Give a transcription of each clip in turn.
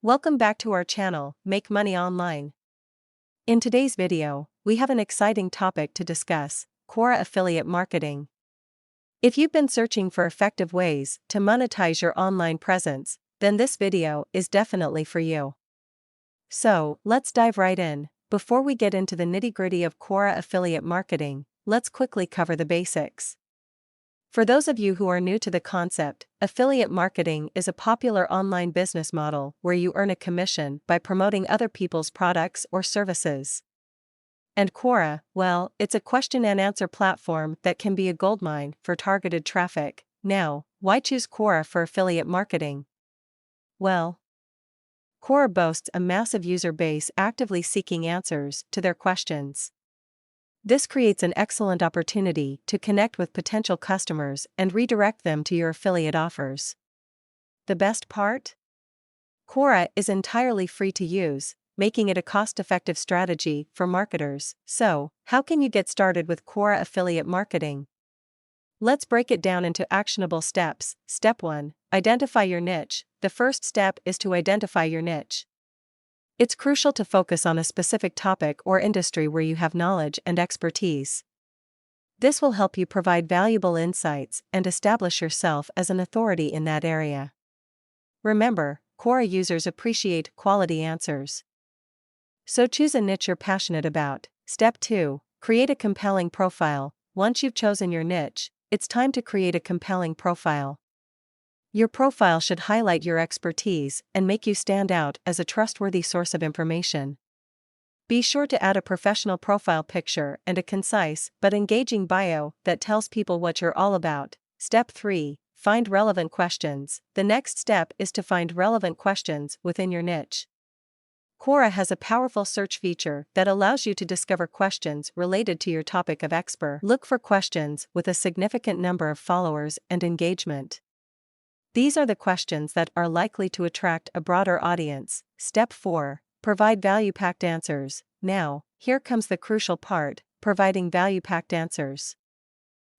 Welcome back to our channel, Make Money Online. In today's video, we have an exciting topic to discuss: Quora affiliate marketing. If you've been searching for effective ways to monetize your online presence, then this video is definitely for you. So, let's dive right in. Before we get into the nitty-gritty of Quora affiliate marketing, let's quickly cover the basics. For those of you who are new to the concept, affiliate marketing is a popular online business model where you earn a commission by promoting other people's products or services. And Quora, well, it's a question and answer platform that can be a goldmine for targeted traffic. Now, why choose Quora for affiliate marketing? Well, Quora boasts a massive user base actively seeking answers to their questions. This creates an excellent opportunity to connect with potential customers and redirect them to your affiliate offers. The best part? Quora is entirely free to use, making it a cost-effective strategy for marketers. So, how can you get started with Quora affiliate marketing? Let's break it down into actionable steps. Step 1. Identify your niche. The first step is to identify your niche. It's crucial to focus on a specific topic or industry where you have knowledge and expertise. This will help you provide valuable insights and establish yourself as an authority in that area. Remember, Quora users appreciate quality answers. So choose a niche you're passionate about. Step 2. Create a compelling profile. Once you've chosen your niche, it's time to create a compelling profile. Your profile should highlight your expertise and make you stand out as a trustworthy source of information. Be sure to add a professional profile picture and a concise but engaging bio that tells people what you're all about. Step 3. Find relevant questions. The next step is to find relevant questions within your niche. Quora has a powerful search feature that allows you to discover questions related to your topic of expert. Look for questions with a significant number of followers and engagement. These are the questions that are likely to attract a broader audience. Step 4. Provide value-packed answers. Now, here comes the crucial part: providing value-packed answers.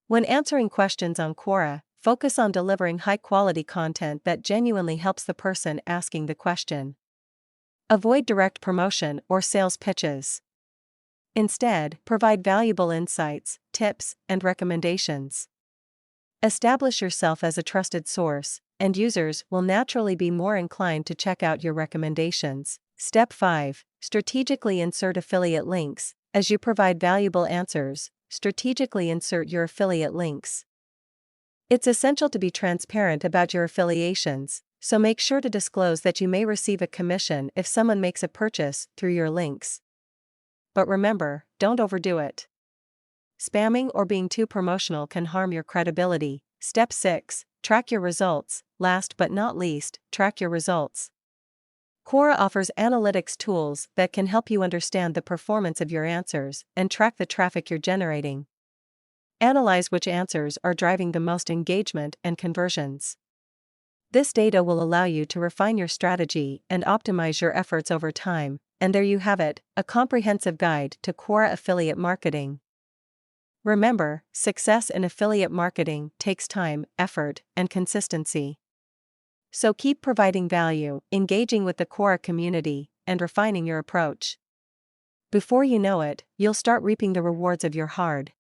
When answering questions on Quora, focus on delivering high-quality content that genuinely helps the person asking the question. Avoid direct promotion or sales pitches. Instead, provide valuable insights, tips, and recommendations. Establish yourself as a trusted source, and users will naturally be more inclined to check out your recommendations. Step 5. Strategically insert affiliate links. As you provide valuable answers, strategically insert your affiliate links. It's essential to be transparent about your affiliations, so make sure to disclose that you may receive a commission if someone makes a purchase through your links. But remember, don't overdo it. Spamming or being too promotional can harm your credibility. Step 6. Track your results. Last but not least, track your results. Quora offers analytics tools that can help you understand the performance of your answers and track the traffic you're generating. Analyze which answers are driving the most engagement and conversions. This data will allow you to refine your strategy and optimize your efforts over time. And there you have it, a comprehensive guide to Quora affiliate marketing. Remember, success in affiliate marketing takes time, effort, and consistency. So keep providing value, engaging with the Quora community, and refining your approach. Before you know it, you'll start reaping the rewards of your hard